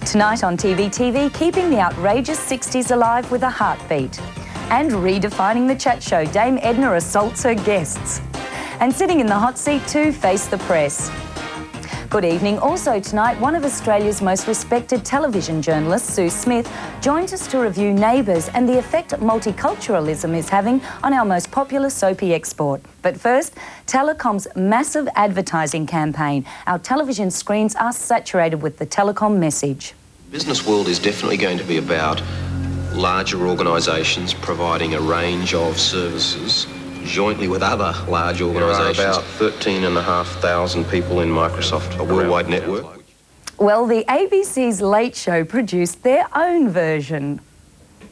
Tonight on TV, keeping the outrageous 60s alive with a heartbeat. And redefining the chat show, Dame Edna assaults her guests. And sitting in the hot seat to face the press. Good evening. Also tonight, one of Australia's most respected television journalists, Sue Smith, joins us to review Neighbours and the effect multiculturalism is having on our most popular soapy export. But first, Telecom's massive advertising campaign. Our television screens are saturated with the Telecom message. The business world is definitely going to be about larger organisations providing a range of services jointly with other large organisations. There are about 13,500 people in Microsoft, a worldwide network. Well, the ABC's Late Show produced their own version.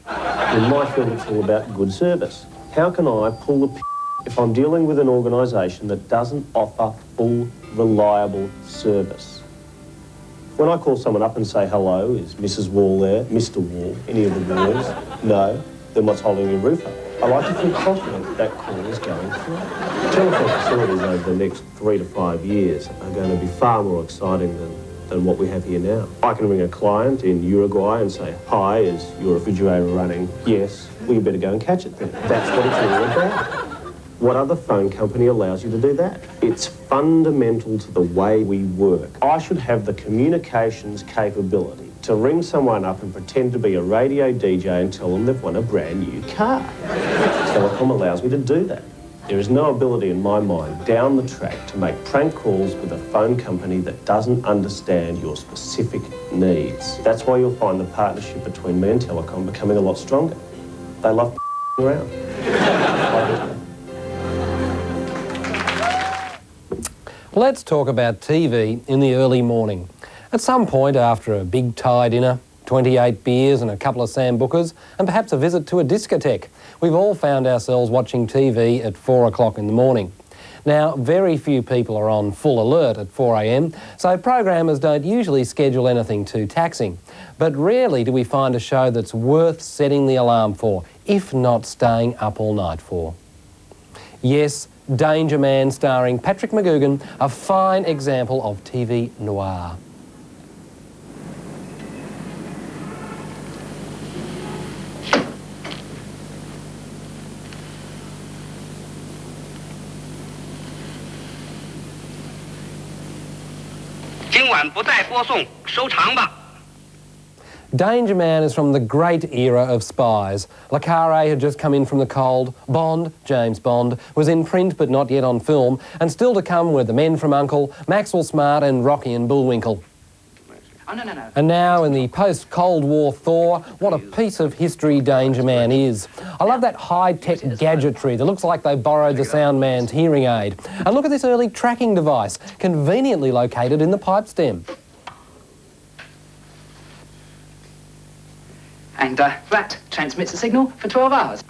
In my field, it's all about good service. How can I pull the if I'm dealing with an organisation that doesn't offer full, reliable service? When I call someone up and say, hello, is Mrs. Wall there, Mr. Wall, any of the walls? No, then what's holding your roof up? I like to feel confident that call is going through. Telecom facilities over the next 3 to 5 years are going to be far more exciting than what we have here now. I can ring a client in Uruguay and say, hi, is your refrigerator running? Yes. Well, you better go and catch it then. That's what it's all about. What other phone company allows you to do that? It's fundamental to the way we work. I should have the communications capability to ring someone up and pretend to be a radio DJ and tell them they've won a brand new car. Telecom allows me to do that. There is no ability in my mind down the track to make prank calls with a phone company that doesn't understand your specific needs. That's why you'll find the partnership between me and Telecom becoming a lot stronger. They love around. Let's talk about TV in the early morning. At some point after a big Thai dinner, 28 beers and a couple of sambucas, and perhaps a visit to a discotheque, we've all found ourselves watching TV at 4 o'clock in the morning. Now, very few people are on full alert at 4 a.m, so programmers don't usually schedule anything too taxing. But rarely do we find a show that's worth setting the alarm for, if not staying up all night for. Yes, Danger Man starring Patrick McGoogan, a fine example of TV noir. Danger Man is from the great era of spies. Le Carré had just come in from the cold. Bond, James Bond, was in print but not yet on film. And still to come were The Men from U.N.C.L.E., Maxwell Smart and Rocky and Bullwinkle. No. And now in the post-Cold War Thor, what a piece of history Danger Man is. I love that high-tech gadgetry that looks like they borrowed the sound man's hearing aid. And look at this early tracking device, conveniently located in the pipe stem. And that transmits a signal for 12 hours.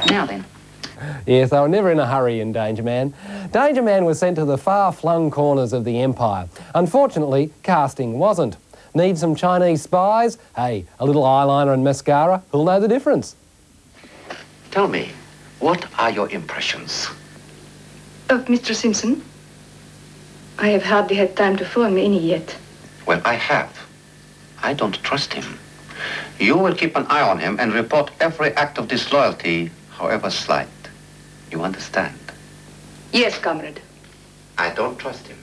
Now then. Yes, they were never in a hurry in Danger Man. Danger Man was sent to the far-flung corners of the Empire. Unfortunately, casting wasn't. Need some Chinese spies? Hey, a little eyeliner and mascara, who'll know the difference? Tell me, what are your impressions? Of Mr. Simpson? I have hardly had time to form any yet. Well, I have. I don't trust him. You will keep an eye on him and report every act of disloyalty, however slight. You understand? Yes, comrade. I don't trust him.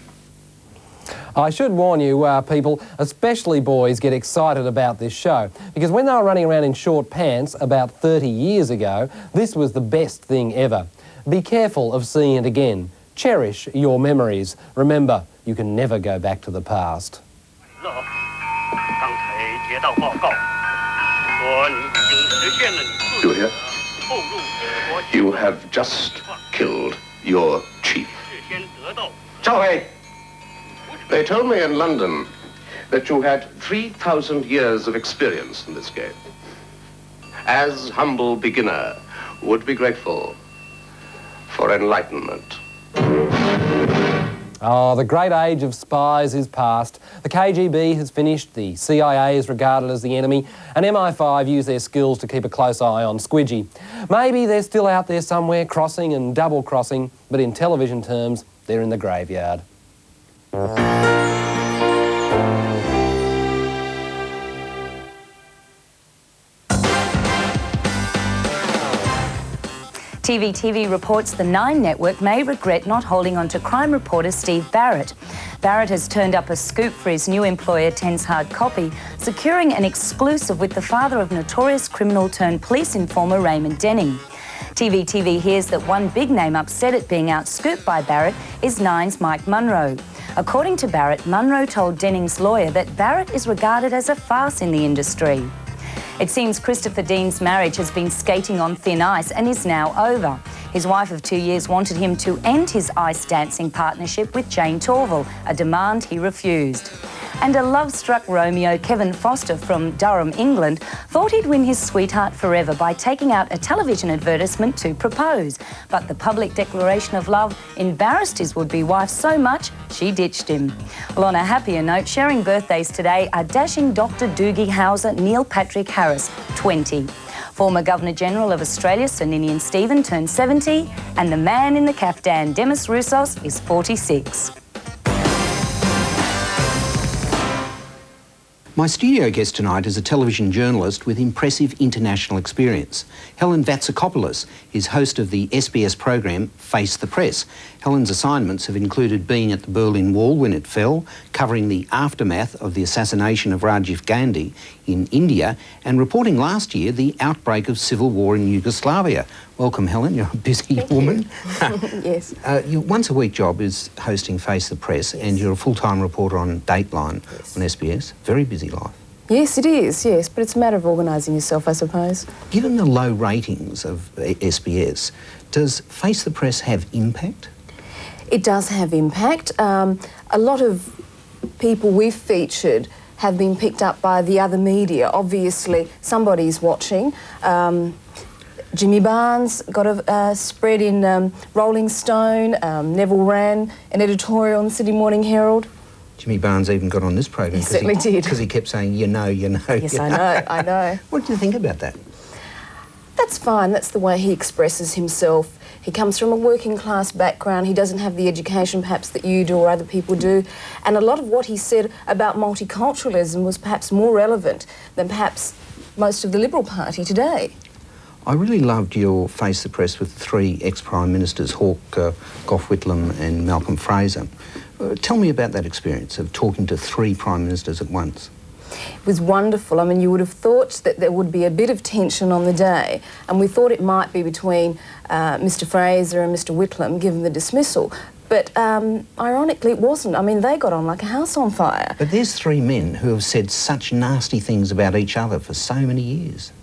I should warn you, people, especially boys, get excited about this show. Because when they were running around in short pants about 30 years ago, this was the best thing ever. Be careful of seeing it again. Cherish your memories. Remember, you can never go back to the past. You hear? You have just killed your chief. Zhao Wei! They told me in London that you had 3,000 years of experience in this game. As humble beginner, would be grateful for enlightenment. Oh, the great age of spies is past. The KGB has finished, the CIA is regarded as the enemy, and MI5 use their skills to keep a close eye on Squidgy. Maybe they're still out there somewhere crossing and double-crossing, but in television terms, they're in the graveyard. TV reports the Nine Network may regret not holding on to crime reporter Steve Barrett. Barrett has turned up a scoop for his new employer, Ten's Hard Copy, securing an exclusive with the father of notorious criminal turned police informer Raymond Denning. TV hears that one big name upset at being outscooped by Barrett is Nine's Mike Munro. According to Barrett, Munro told Denning's lawyer that Barrett is regarded as a farce in the industry. It seems Christopher Dean's marriage has been skating on thin ice and is now over. His wife of 2 years wanted him to end his ice dancing partnership with Jane Torval, a demand he refused. And a love-struck Romeo, Kevin Foster from Durham, England, thought he'd win his sweetheart forever by taking out a television advertisement to propose. But the public declaration of love embarrassed his would-be wife so much, she ditched him. Well, on a happier note, sharing birthdays today are dashing Dr. Doogie Howser Neil Patrick Harris, 20. Former Governor-General of Australia, Sir Ninian Stephen, turned 70, and the man in the caftan, Demis Roussos, is 46. My studio guest tonight is a television journalist with impressive international experience. Helen Vatsakopoulos is host of the SBS program Face the Press. Helen's assignments have included being at the Berlin Wall when it fell, covering the aftermath of the assassination of Rajiv Gandhi in India, and reporting last year the outbreak of civil war in Yugoslavia. Welcome, Helen. You're a busy woman. Yes. Your once-a-week job is hosting Face the Press, and you're a full-time reporter on Dateline on SBS. Very busy life. Yes, it is, yes, but it's a matter of organising yourself, I suppose. Given the low ratings of SBS, does Face the Press have impact? It does have impact. A lot of people we've featured have been picked up by the other media. Obviously, somebody's watching. Jimmy Barnes got a spread in Rolling Stone. Neville ran an editorial in the Sydney Morning Herald. Jimmy Barnes even got on this program. He certainly did. Because he kept saying, you know. Yes, I know. What do you think about that? That's fine. That's the way he expresses himself. He comes from a working class background. He doesn't have the education perhaps that you do or other people do. And a lot of what he said about multiculturalism was perhaps more relevant than perhaps most of the Liberal Party today. I really loved your Face the Press with three ex-Prime Ministers, Hawke, Gough Whitlam and Malcolm Fraser. Tell me about that experience of talking to three Prime Ministers at once. It was wonderful. I mean, you would have thought that there would be a bit of tension on the day, and we thought it might be between Mr Fraser and Mr Whitlam, given the dismissal. But ironically, it wasn't. I mean, they got on like a house on fire. But there's three men who have said such nasty things about each other for so many years.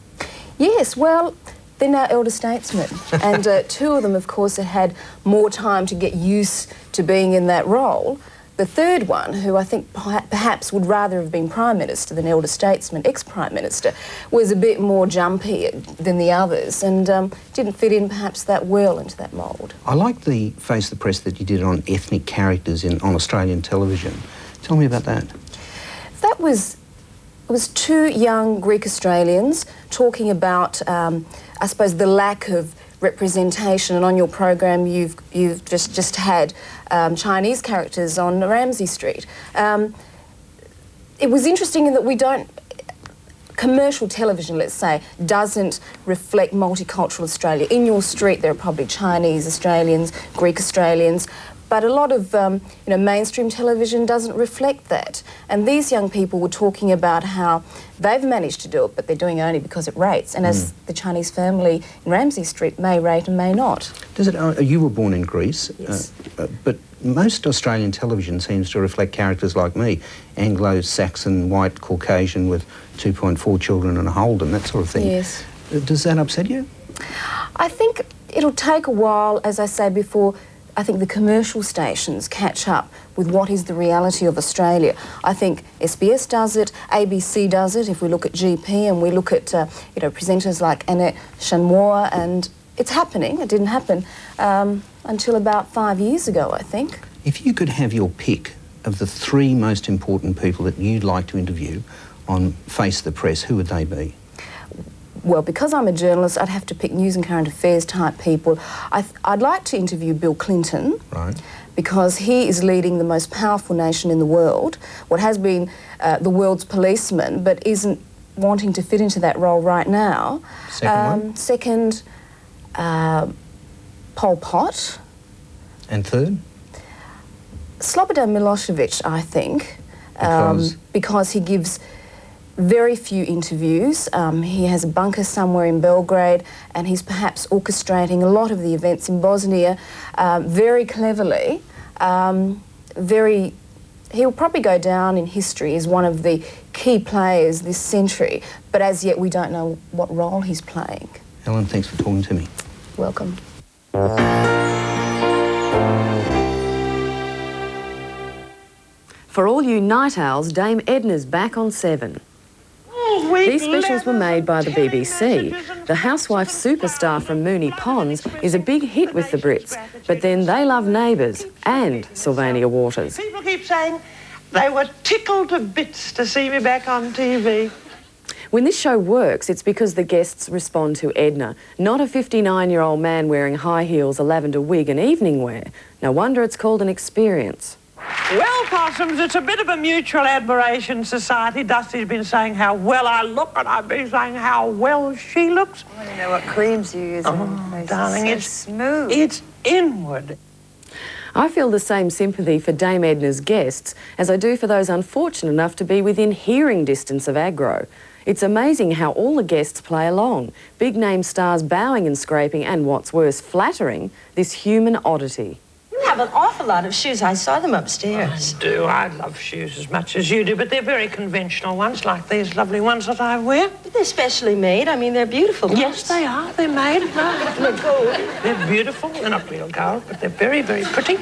Yes, well, they're now elder statesmen. And two of them, of course, had more time to get used to being in that role. The third one, who I think perhaps would rather have been Prime Minister than elder statesman, ex-Prime Minister, was a bit more jumpy than the others and didn't fit in perhaps that well into that mould. I like the Face the Press that you did on ethnic characters on Australian television. Tell me about that. That was... It was two young Greek Australians talking about, I suppose, the lack of representation. And on your program, you've just had Chinese characters on Ramsay Street. It was interesting in that we don't. Commercial television, let's say, doesn't reflect multicultural Australia. In your street, there are probably Chinese Australians, Greek Australians. But a lot of mainstream television doesn't reflect that. And these young people were talking about how they've managed to do it, but they're doing it only because it rates. And as the Chinese family in Ramsay Street may rate and may not. Does it? You were born in Greece, yes. But most Australian television seems to reflect characters like me, Anglo-Saxon, white, Caucasian with 2.4 children and a Holden, that sort of thing. Yes. Does that upset you? I think it'll take a while, as I say before. I think the commercial stations catch up with what is the reality of Australia. I think SBS does it, ABC does it. If we look at GP and we look at presenters like Annette Chanois and it's happening. It didn't happen until about 5 years ago, I think. If you could have your pick of the 3 most important people that you'd like to interview on Face the Press, who would they be? Well, because I'm a journalist, I'd have to pick news and current affairs type people. I'd like to interview Bill Clinton. Right. Because he is leading the most powerful nation in the world, what has been the world's policeman, but isn't wanting to fit into that role right now. Second, Pol Pot. And third? Slobodan Milosevic, I think. Because he gives very few interviews. He has a bunker somewhere in Belgrade, and he's perhaps orchestrating a lot of the events in Bosnia very cleverly. He'll probably go down in history as one of the key players this century, but as yet we don't know what role he's playing. Helen, thanks for talking to me. Welcome. For all you night owls, Dame Edna's back on 7. These specials were made by the BBC. The housewife superstar from Moonee Ponds is a big hit with the Brits, but then they love Neighbours and Sylvania Waters. People keep saying they were tickled to bits to see me back on TV. When this show works, it's because the guests respond to Edna, not a 59-year-old man wearing high heels, a lavender wig and evening wear. No wonder it's called an experience. Well, Possums, it's a bit of a mutual admiration society. Dusty's been saying how well I look, and I've been saying how well she looks. I want to know what creams you use on your face. Darling, it's so smooth. It's inward. I feel the same sympathy for Dame Edna's guests as I do for those unfortunate enough to be within hearing distance of aggro. It's amazing how all the guests play along, big-name stars bowing and scraping and, what's worse, flattering this human oddity. You have an awful lot of shoes. I saw them upstairs. I do. I love shoes as much as you do, but they're very conventional ones, like these lovely ones that I wear. But they're specially made. I mean, they're beautiful. Yes, they are. They're made. They're gold. They're beautiful. They're not real gold, but they're very, very pretty.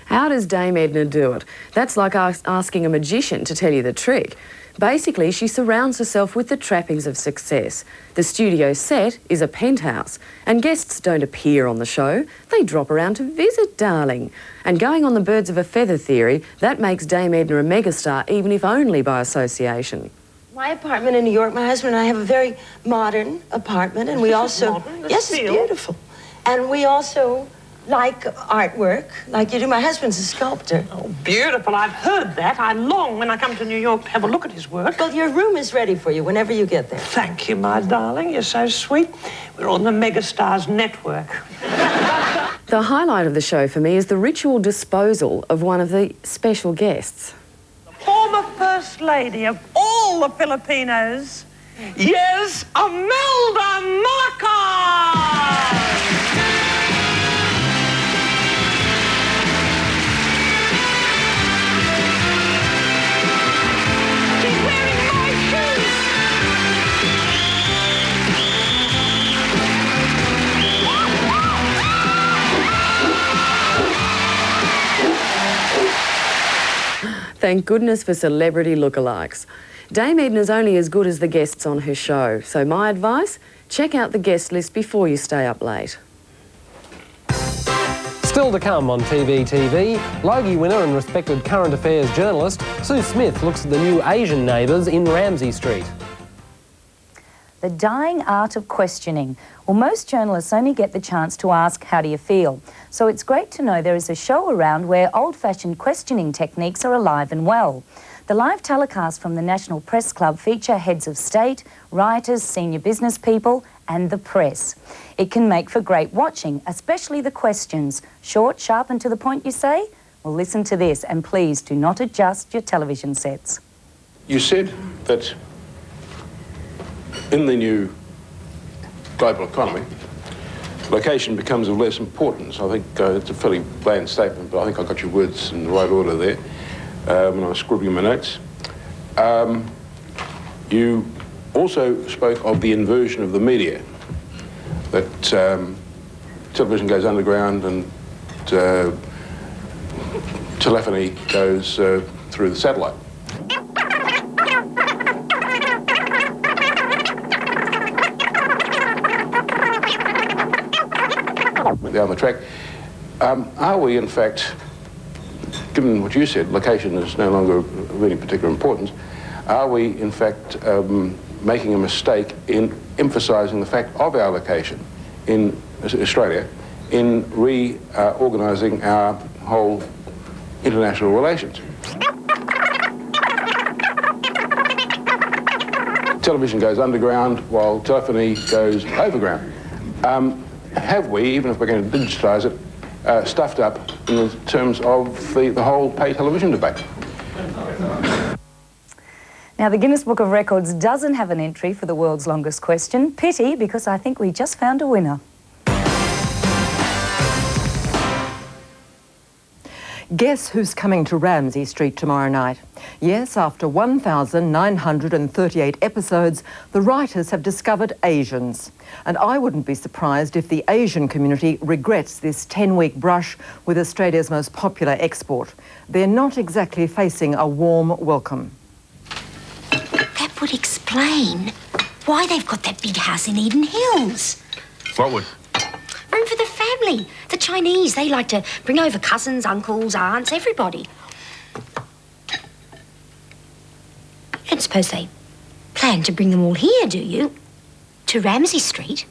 How does Dame Edna do it? That's like asking a magician to tell you the trick. Basically, she surrounds herself with the trappings of success. The studio set is a penthouse, and guests don't appear on the show. They drop around to visit, darling. And going on the birds of a feather theory, that makes Dame Edna a megastar, even if only by association. My apartment in New York, my husband and I have a very modern apartment, and we also... Modern? Yes, it's beautiful. And we also like artwork, like you do. My husband's a sculptor. Oh, beautiful. I've heard that. I long, when I come to New York, to have a look at his work. Well, your room is ready for you whenever you get there. Thank you, my darling. You're so sweet. We're on the Megastars network. The highlight of the show for me is the ritual disposal of one of the special guests. Former First Lady of all the Filipinos, yes, Imelda Marcos! Thank goodness for celebrity lookalikes. Dame Edna's only as good as the guests on her show, so my advice, check out the guest list before you stay up late. Still to come on TV, Logie winner and respected current affairs journalist Sue Smith looks at the new Asian neighbours in Ramsay Street. The dying art of questioning. Well, most journalists only get the chance to ask, how do you feel? So it's great to know there is a show around where old-fashioned questioning techniques are alive and well. The live telecasts from the National Press Club feature heads of state, writers, senior business people and the press. It can make for great watching, especially the questions. Short, sharp and to the point, you say? Well, listen to this, and please do not adjust your television sets. You said that in the new global economy, location becomes of less importance. I think it's a fairly bland statement, but I think I got your words in the right order there when I was scribbling my notes. You also spoke of the inversion of the media, that television goes underground and telephony goes through the satellite. down the track. Are we, in fact, given what you said, location is no longer of any particular importance, are we, in fact, making a mistake in emphasising the fact of our location in Australia in reorganising our whole international relations? Television goes underground while telephony goes overground. Have we, even if we're going to digitise it, stuffed up in terms of the whole pay television debate? Now, the Guinness Book of Records doesn't have an entry for the world's longest question. Pity, because I think we just found a winner. Guess who's coming to Ramsay Street tomorrow night? Yes, after 1,938 episodes, the writers have discovered Asians. And I wouldn't be surprised if the Asian community regrets this 10-week brush with Australia's most popular export. They're not exactly facing a warm welcome. That would explain why they've got that big house in Eden Hills. What would? Room for the family. The Chinese, they like to bring over cousins, uncles, aunts, everybody. You don't suppose they plan to bring them all here, do you? To Ramsay Street?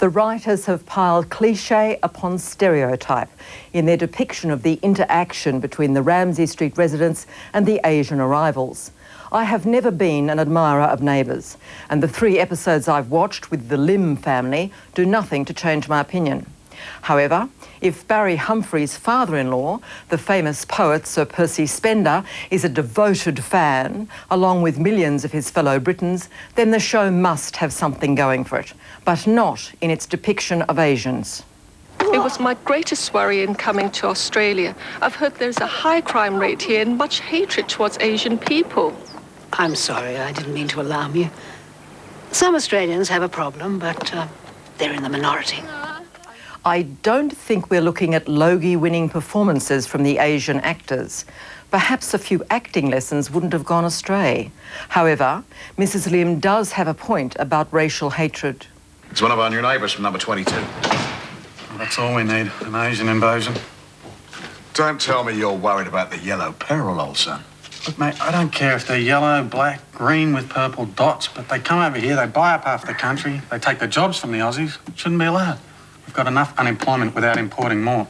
The writers have piled cliché upon stereotype in their depiction of the interaction between the Ramsay Street residents and the Asian arrivals. I have never been an admirer of Neighbours, and the 3 episodes I've watched with the Lim family do nothing to change my opinion. However, if Barry Humphrey's father-in-law, the famous poet Sir Percy Spender, is a devoted fan, along with millions of his fellow Britons, then the show must have something going for it, but not in its depiction of Asians. It was my greatest worry in coming to Australia. I've heard there's a high crime rate here and much hatred towards Asian people. I'm sorry, I didn't mean to alarm you. Some Australians have a problem, but they're in the minority. I don't think we're looking at Logie-winning performances from the Asian actors. Perhaps a few acting lessons wouldn't have gone astray. However, Mrs. Lim does have a point about racial hatred. It's one of our new neighbours from number 22. Well, that's all we need, an Asian invasion. Don't tell me you're worried about the yellow peril, old son. Look, mate, I don't care if they're yellow, black, green with purple dots, but they come over here, they buy up half the country, they take the jobs from the Aussies. It shouldn't be allowed. We've got enough unemployment without importing more.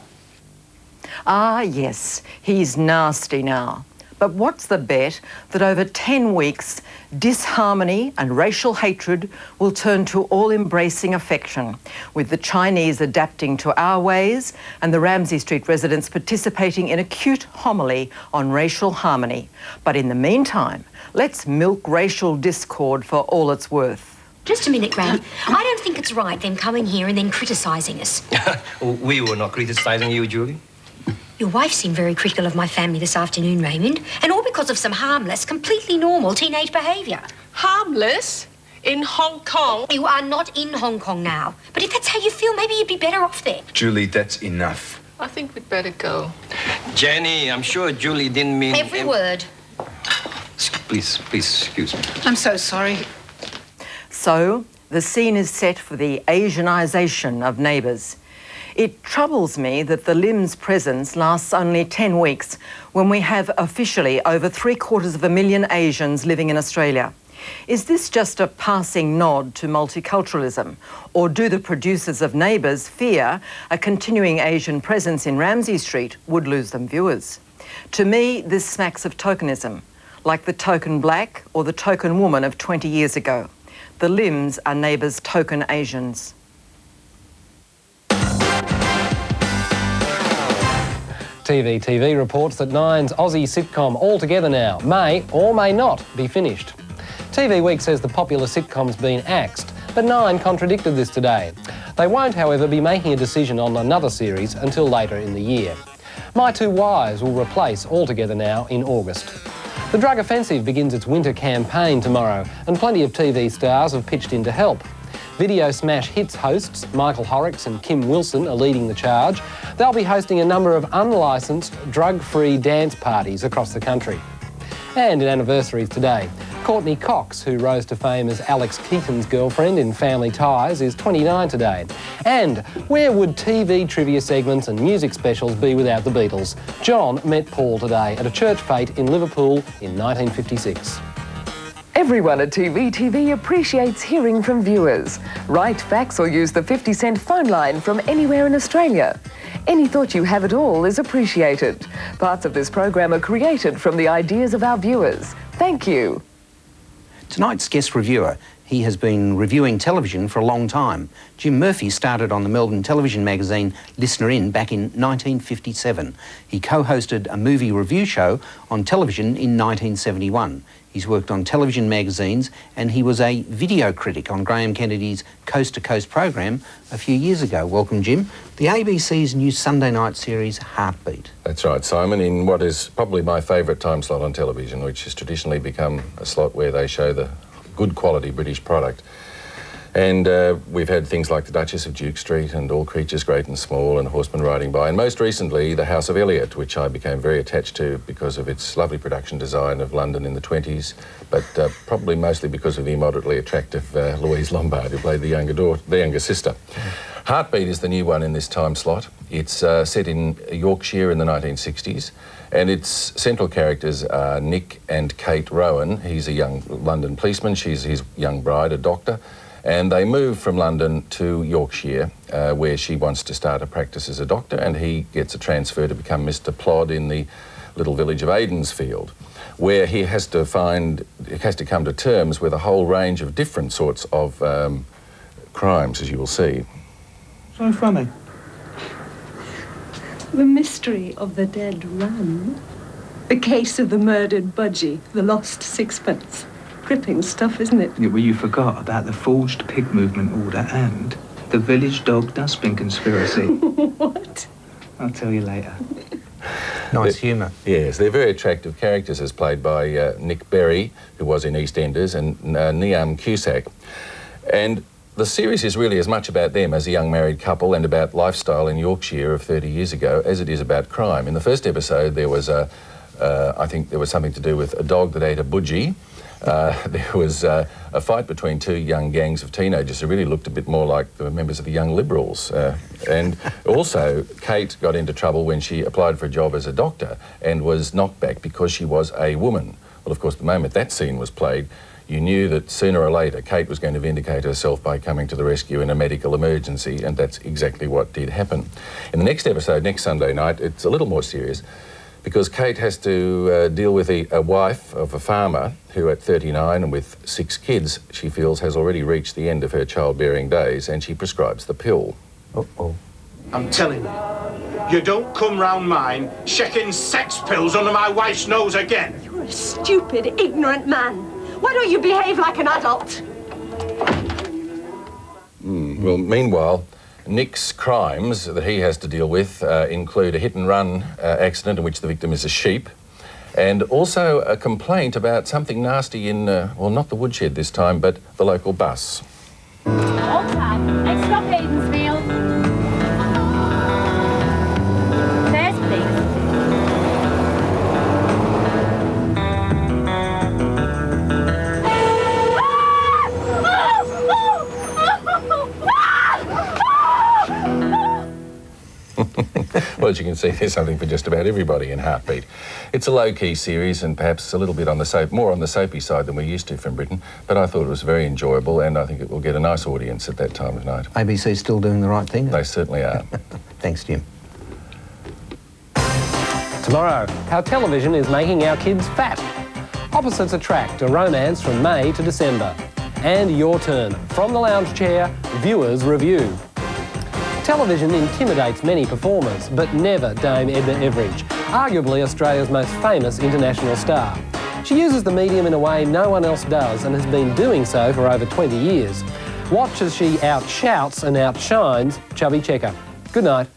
Ah, yes, he's nasty now. But what's the bet that over 10 weeks, disharmony and racial hatred will turn to all-embracing affection, with the Chinese adapting to our ways and the Ramsay Street residents participating in a cute homily on racial harmony. But in the meantime, let's milk racial discord for all it's worth. Just a minute, Gran. I don't think it's right, them coming here and then criticising us. We were not criticising you, Julie. Your wife seemed very critical of my family this afternoon, Raymond, and all because of some harmless, completely normal teenage behaviour. Harmless? In Hong Kong? You are not in Hong Kong now. But if that's how you feel, maybe you'd be better off there. Julie, that's enough. I think we'd better go. Jenny, I'm sure Julie didn't mean... Every word. Please excuse me. I'm so sorry. So, the scene is set for the Asianisation of Neighbours. It troubles me that the Lim's presence lasts only 10 weeks when we have officially over 750,000 Asians living in Australia. Is this just a passing nod to multiculturalism, or do the producers of Neighbours fear a continuing Asian presence in Ramsay Street would lose them viewers? To me, this smacks of tokenism, like the token black or the token woman of 20 years ago. The Lims are Neighbours' token Asians. TV reports that Nine's Aussie sitcom All Together Now may or may not be finished. TV Week says the popular sitcom's been axed, but Nine contradicted this today. They won't, however, be making a decision on another series until later in the year. My Two Wives will replace All Together Now in August. The Drug Offensive begins its winter campaign tomorrow, and plenty of TV stars have pitched in to help. Video Smash Hits hosts Michael Horrocks and Kim Wilson are leading the charge. They'll be hosting a number of unlicensed, drug-free dance parties across the country. And in anniversaries today, Courtney Cox, who rose to fame as Alex Keaton's girlfriend in Family Ties, is 29 today. And where would TV trivia segments and music specials be without the Beatles? John met Paul today at a church fete in Liverpool in 1956. Everyone at TV appreciates hearing from viewers. Write, fax or use the 50-cent phone line from anywhere in Australia. Any thought you have at all is appreciated. Parts of this program are created from the ideas of our viewers. Thank you. Tonight's guest reviewer, he has been reviewing television for a long time. Jim Murphy started on the Melbourne television magazine Listener In back in 1957. He co-hosted a movie review show on television in 1971. He's worked on television magazines and he was a video critic on Graham Kennedy's Coast to Coast program a few years ago. Welcome, Jim. The ABC's new Sunday night series, Heartbeat. That's right, Simon, in what is probably my favourite time slot on television, which has traditionally become a slot where they show the good quality British product. And we've had things like The Duchess of Duke Street and All Creatures Great and Small and Horsemen Riding By, and most recently The House of Elliot, which I became very attached to because of its lovely production design of London in the 20s, but probably mostly because of the immoderately attractive Louise Lombard, who played the younger sister. Heartbeat is the new one in this time slot. It's set in Yorkshire in the 1960s, and its central characters are Nick and Kate Rowan. He's a young London policeman, she's his young bride, a doctor, and they move from London to Yorkshire, where she wants to start a practice as a doctor, and he gets a transfer to become Mr. Plod in the little village of Aidensfield, where he has to come to terms with a whole range of different sorts of crimes, as you will see. So funny. The mystery of the dead ram. The case of the murdered budgie, the lost sixpence. Gripping stuff, isn't it? Yeah, well, you forgot about the forged pig movement order and the village dog dustbin conspiracy. What? I'll tell you later. Nice humour. Yes, they're very attractive characters, as played by Nick Berry, who was in EastEnders, and Niamh Cusack. And the series is really as much about them as a young married couple and about lifestyle in Yorkshire of 30 years ago as it is about crime. In the first episode, there was I think there was something to do with a dog that ate a budgie. There was a fight between two young gangs of teenagers who really looked a bit more like the members of the Young Liberals. And also, Kate got into trouble when she applied for a job as a doctor and was knocked back because she was a woman. Well, of course, the moment that scene was played, you knew that sooner or later Kate was going to vindicate herself by coming to the rescue in a medical emergency, and that's exactly what did happen. In the next episode, next Sunday night, it's a little more serious, because Kate has to deal with a wife of a farmer who at 39 and with 6 kids, she feels has already reached the end of her childbearing days, and she prescribes the pill. Uh-oh. I'm telling you, you don't come round mine shaking sex pills under my wife's nose again. You're a stupid, ignorant man. Why don't you behave like an adult? Well, meanwhile, Nick's crimes that he has to deal with include a hit-and-run accident in which the victim is a sheep, and also a complaint about something nasty in, well, not the woodshed this time, but the local bus. Hold on. Let's stop Aidensfield. There's please. Well, as you can see, there's something for just about everybody in Heartbeat. It's a low-key series and perhaps a little bit on the more on the soapy side than we're used to from Britain, but I thought it was very enjoyable, and I think it will get a nice audience at that time of night. ABC's still doing the right thing? They certainly are. Thanks, Jim. Tomorrow, how television is making our kids fat. Opposites Attract, a romance from May to December. And your turn. From the lounge chair, viewers review. Television intimidates many performers, but never Dame Edna Everage, arguably Australia's most famous international star. She uses the medium in a way no one else does and has been doing so for over 20 years. Watch as she outshouts and outshines Chubby Checker. Good night.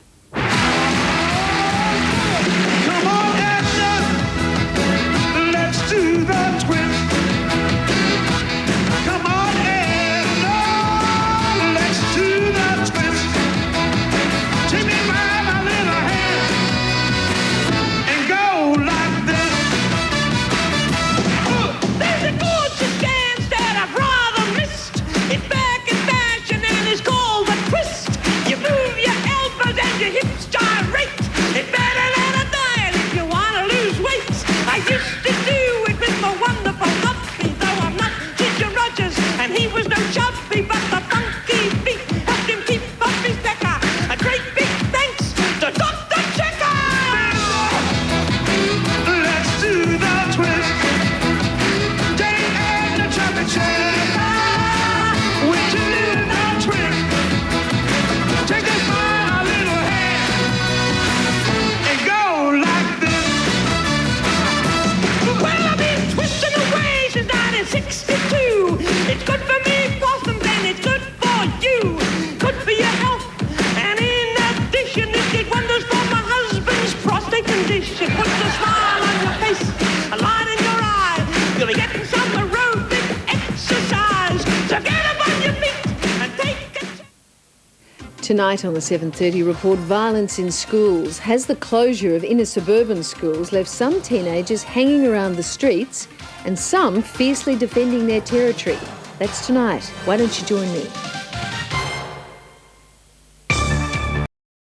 There's a good Tonight on the 7:30 report, violence in schools. Has the closure of inner suburban schools left some teenagers hanging around the streets and some fiercely defending their territory? That's tonight. Why don't you join me?